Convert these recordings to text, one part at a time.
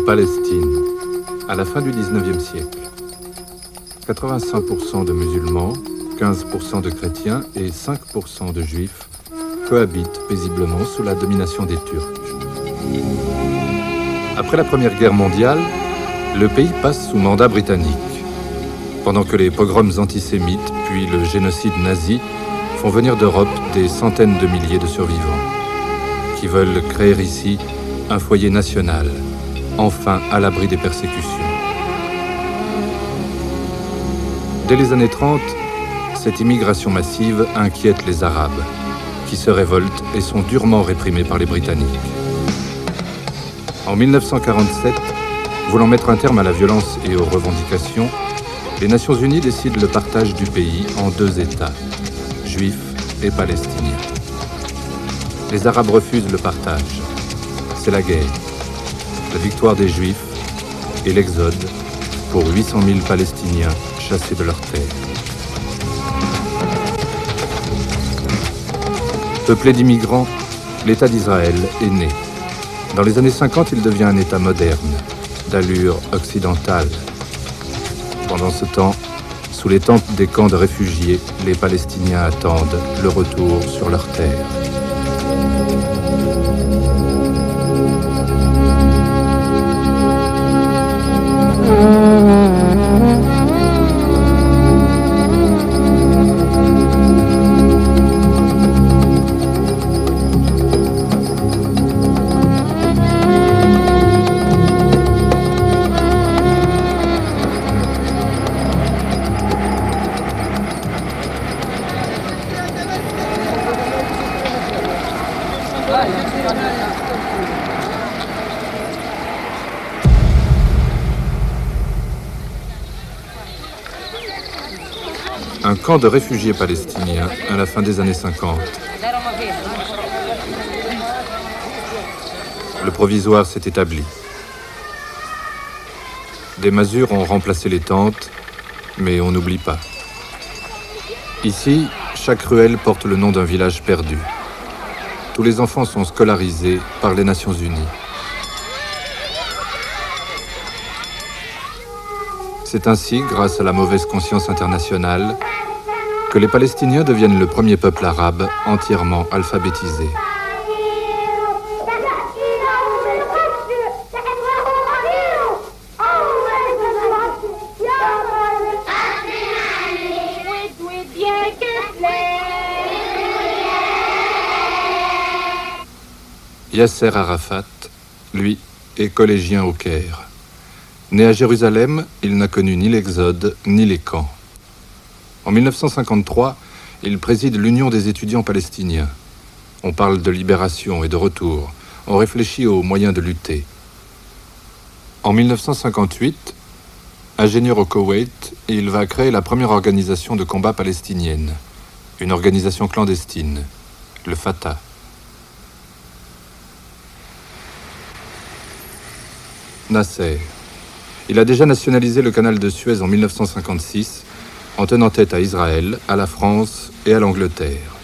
Palestine, à la fin du XIXe siècle. 85% de musulmans, 15% de chrétiens et 5% de juifs cohabitent paisiblement sous la domination des Turcs. Après la Première Guerre mondiale, le pays passe sous mandat britannique, pendant que les pogroms antisémites puis le génocide nazi font venir d'Europe des centaines de milliers de survivants qui veulent créer ici un foyer national, enfin à l'abri des persécutions. Dès les années 30, cette immigration massive inquiète les Arabes, qui se révoltent et sont durement réprimés par les Britanniques. En 1947, voulant mettre un terme à la violence et aux revendications, les Nations Unies décident le partage du pays en deux États, juifs et palestiniens. Les Arabes refusent le partage. C'est la guerre, la victoire des Juifs et l'exode pour 800 000 Palestiniens chassés de leurs terres. Peuplé d'immigrants, l'État d'Israël est né. Dans les années 50, il devient un État moderne, d'allure occidentale. Pendant ce temps, sous les tentes des camps de réfugiés, les Palestiniens attendent le retour sur leurs terres. Un camp de réfugiés palestiniens à la fin des années 50. Le provisoire s'est établi. Des masures ont remplacé les tentes, mais on n'oublie pas. Ici, chaque ruelle porte le nom d'un village perdu. Tous les enfants sont scolarisés par les Nations Unies. C'est ainsi, grâce à la mauvaise conscience internationale, que les Palestiniens deviennent le premier peuple arabe entièrement alphabétisé. Yasser Arafat, lui, est collégien au Caire. Né à Jérusalem, il n'a connu ni l'exode ni les camps. En 1953, il préside l'Union des étudiants palestiniens. On parle de libération et de retour. On réfléchit aux moyens de lutter. En 1958, ingénieur au Koweït, il va créer la première organisation de combat palestinienne, une organisation clandestine, le Fatah. Nasser. Il a déjà nationalisé le canal de Suez en 1956, en tenant tête à Israël, à la France et à l'Angleterre.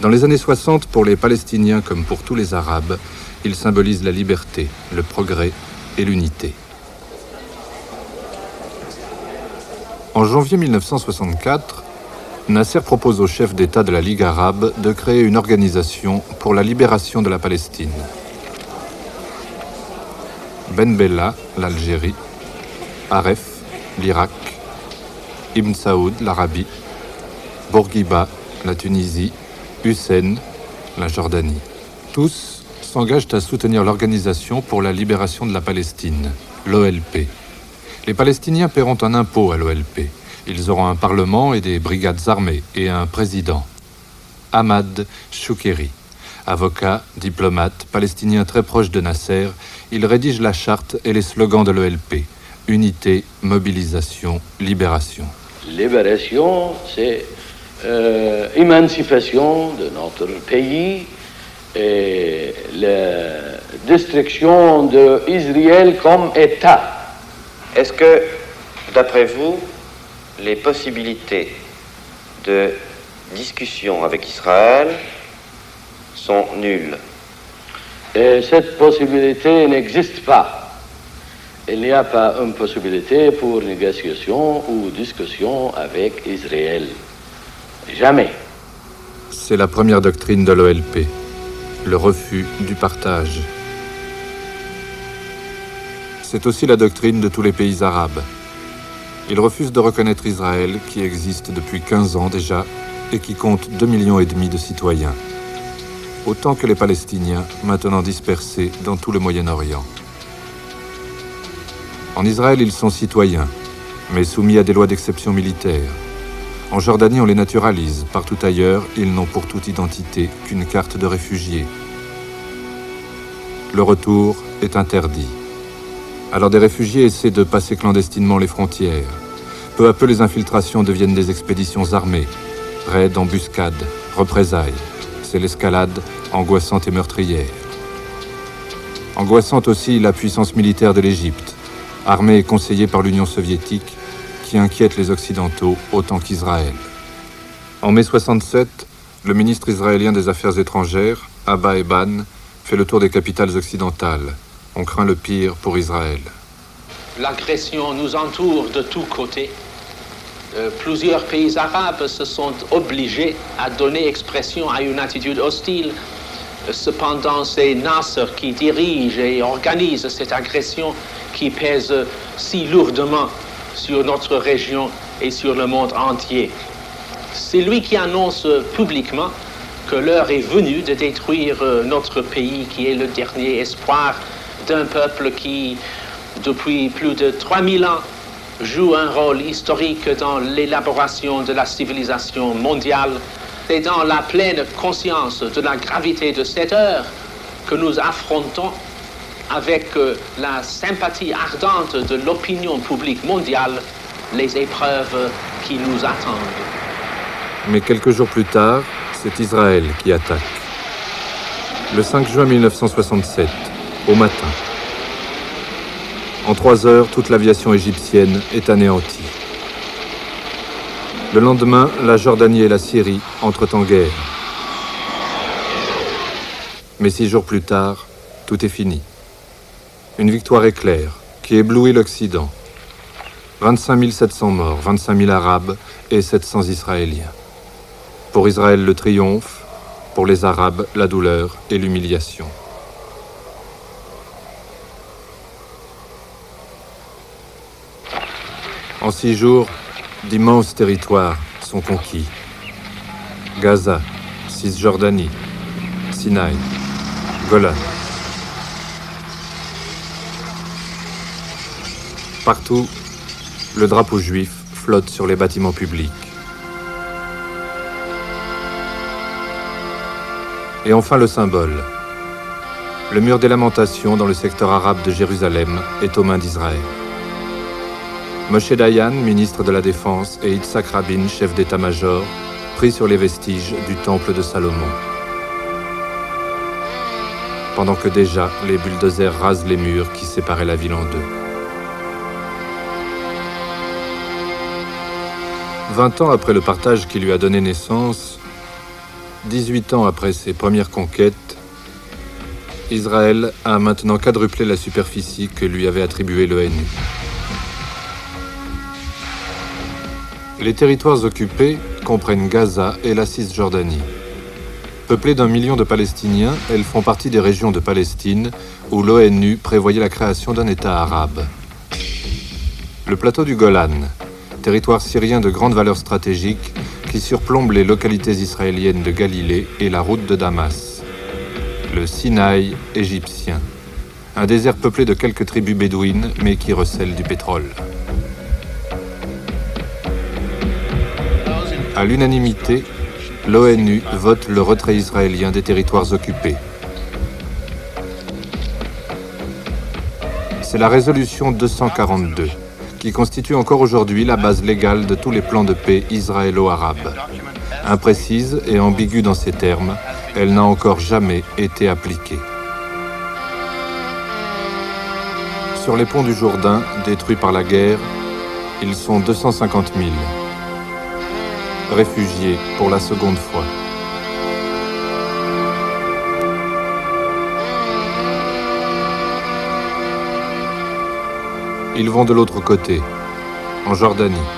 Dans les années 60, pour les Palestiniens comme pour tous les Arabes, il symbolise la liberté, le progrès et l'unité. En janvier 1964, Nasser propose au chef d'État de la Ligue arabe de créer une organisation pour la libération de la Palestine. Ben Bella, l'Algérie, Aref, l'Irak, Ibn Saoud, l'Arabie, Bourguiba, la Tunisie, Hussein, la Jordanie. Tous s'engagent à soutenir l'Organisation pour la libération de la Palestine, l'OLP. Les Palestiniens paieront un impôt à l'OLP. Ils auront un parlement et des brigades armées et un président. Ahmad Shukeri, avocat, diplomate, palestinien très proche de Nasser, il rédige la charte et les slogans de l'OLP. Unité, mobilisation, libération. Libération, c'est émancipation de notre pays et la destruction d'Israël comme État. Est-ce que, d'après vous, les possibilités de discussion avec Israël sont nulles? Et cette possibilité n'existe pas. il n'y a pas une possibilité pour négociation ou discussion avec Israël. Jamais. C'est la première doctrine de l'OLP, le refus du partage. C'est aussi la doctrine de tous les pays arabes. Ils refusent de reconnaître Israël, qui existe depuis 15 ans déjà, et qui compte 2,5 millions de citoyens. Autant que les Palestiniens, maintenant dispersés dans tout le Moyen-Orient. En Israël, ils sont citoyens, mais soumis à des lois d'exception militaire. En Jordanie, on les naturalise. Partout ailleurs, ils n'ont pour toute identité qu'une carte de réfugié. Le retour est interdit. Alors des réfugiés essaient de passer clandestinement les frontières. Peu à peu, les infiltrations deviennent des expéditions armées. Raids, embuscades, représailles. C'est l'escalade angoissante et meurtrière. Angoissante aussi la puissance militaire de l'Égypte, armée et conseillée par l'Union soviétique, qui inquiète les Occidentaux autant qu'Israël. En mai 67, le ministre israélien des Affaires étrangères, Abba Eban, fait le tour des capitales occidentales. On craint le pire pour Israël. L'agression nous entoure de tous côtés. Plusieurs pays arabes se sont obligés à donner expression à une attitude hostile. Cependant, c'est Nasser qui dirige et organise cette agression qui pèse si lourdement sur notre région et sur le monde entier. C'est lui qui annonce publiquement que l'heure est venue de détruire notre pays, qui est le dernier espoir d'un peuple qui, depuis plus de 3000 ans, joue un rôle historique dans l'élaboration de la civilisation mondiale. C'est dans la pleine conscience de la gravité de cette heure que nous affrontons avec la sympathie ardente de l'opinion publique mondiale les épreuves qui nous attendent. Mais quelques jours plus tard, c'est Israël qui attaque. Le 5 juin 1967, au matin. En 3 heures, toute l'aviation égyptienne est anéantie. Le lendemain, la Jordanie et la Syrie entrent en guerre. Mais 6 jours plus tard, tout est fini. Une victoire éclair qui éblouit l'Occident. 25 700 morts, 25 000 Arabes et 700 Israéliens. Pour Israël, le triomphe. Pour les Arabes, la douleur et l'humiliation. En 6 jours, d'immenses territoires sont conquis. Gaza, Cisjordanie, Sinaï, Golan. Partout, le drapeau juif flotte sur les bâtiments publics. Et enfin le symbole. Le mur des lamentations dans le secteur arabe de Jérusalem est aux mains d'Israël. Moshe Dayan, ministre de la Défense, et Yitzhak Rabin, chef d'état-major, pris sur les vestiges du temple de Salomon. Pendant que déjà, les bulldozers rasent les murs qui séparaient la ville en deux. 20 ans après le partage qui lui a donné naissance, 18 ans après ses premières conquêtes, Israël a maintenant quadruplé la superficie que lui avait attribuée l'ONU. Les territoires occupés comprennent Gaza et la Cisjordanie. Peuplées d'1 million de Palestiniens, elles font partie des régions de Palestine où l'ONU prévoyait la création d'un État arabe. Le plateau du Golan, territoire syrien de grande valeur stratégique qui surplombe les localités israéliennes de Galilée et la route de Damas. Le Sinaï égyptien, un désert peuplé de quelques tribus bédouines mais qui recèle du pétrole. À l'unanimité, l'ONU vote le retrait israélien des territoires occupés. C'est la résolution 242, qui constitue encore aujourd'hui la base légale de tous les plans de paix israélo-arabes. Imprécise et ambiguë dans ses termes, elle n'a encore jamais été appliquée. Sur les ponts du Jourdain, détruits par la guerre, ils sont 250 000. Réfugiés pour la seconde fois. Ils vont de l'autre côté, en Jordanie,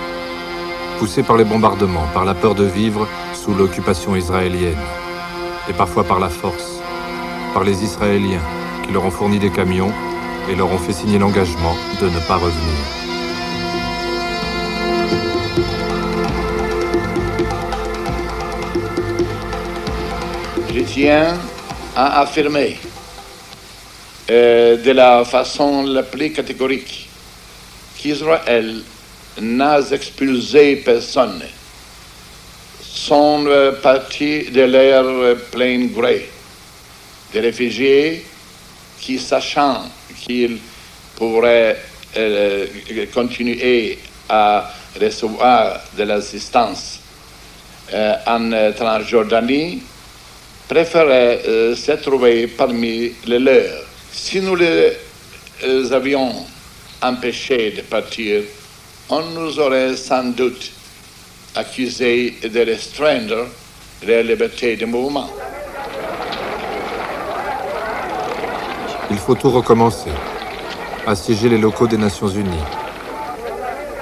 poussés par les bombardements, par la peur de vivre sous l'occupation israélienne, et parfois par la force, par les Israéliens qui leur ont fourni des camions et leur ont fait signer l'engagement de ne pas revenir. Je tiens à affirmer de la façon la plus catégorique qu'Israël n'a expulsé personne. Sont partis de leur plein gré. Des réfugiés qui, sachant qu'ils pourraient continuer à recevoir de l'assistance en Transjordanie, préféraient se trouver parmi les leurs. Si nous les avions empêchés de partir, on nous aurait sans doute accusés de restreindre leur liberté de mouvement. Il faut tout recommencer, assiéger les locaux des Nations Unies,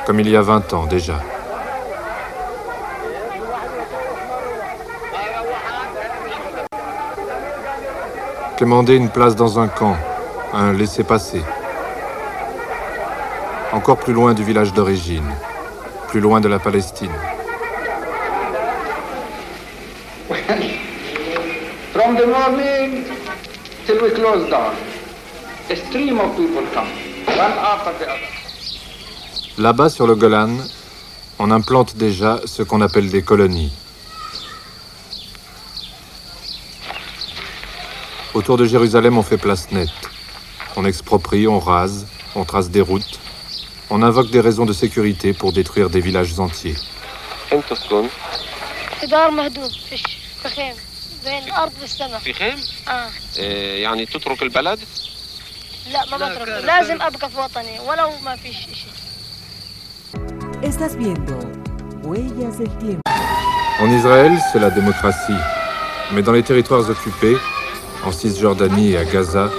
comme il y a 20 ans déjà. Quémander une place dans un camp, un laissez-passer. Encore plus loin du village d'origine, plus loin de la Palestine. From the morning till we close down, a stream of people come, one after the other. Là-bas sur le Golan, on implante déjà ce qu'on appelle des colonies. Autour de Jérusalem, on fait place nette. On exproprie, on rase, on trace des routes. On invoque des raisons de sécurité pour détruire des villages entiers. يعني تترك البلد؟ لا ما بترك، لازم أبقى في وطني ولو ما فيش شيء. Estás viendo Huellas del Tiempo. En Israël, c'est la démocratie. Mais dans les territoires occupés, en Cisjordanie et à Gaza,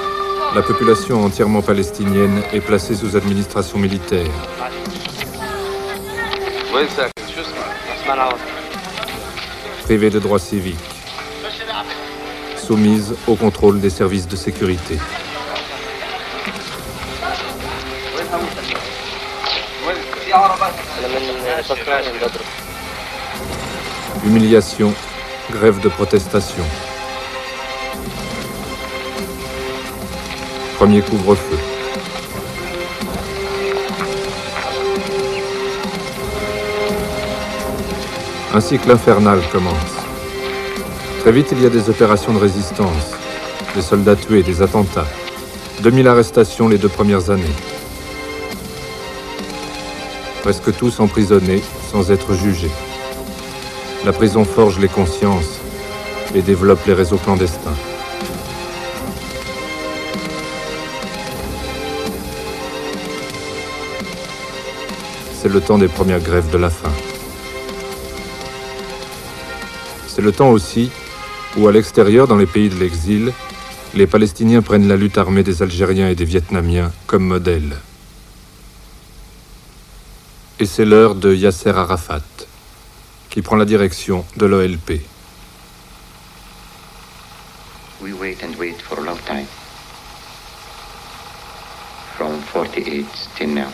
la population entièrement palestinienne est placée sous administration militaire. Privée de droits civiques. Soumise au contrôle des services de sécurité. Humiliation, grève de protestation. Premier couvre-feu. Un cycle infernal commence. Très vite, il y a des opérations de résistance, des soldats tués, des attentats. 2000 arrestations les 2 premières années. Presque tous emprisonnés sans être jugés. La prison forge les consciences et développe les réseaux clandestins. C'est le temps des premières grèves de la faim. C'est le temps aussi où, à l'extérieur, dans les pays de l'exil, les Palestiniens prennent la lutte armée des Algériens et des Vietnamiens comme modèle. Et c'est l'heure de Yasser Arafat, qui prend la direction de l'OLP. We wait and wait for a long time. From 48 till now.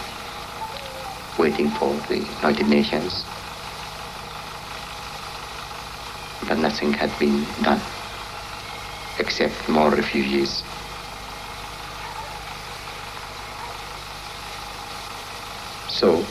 Waiting for the United Nations. But nothing had been done, except more refugees. So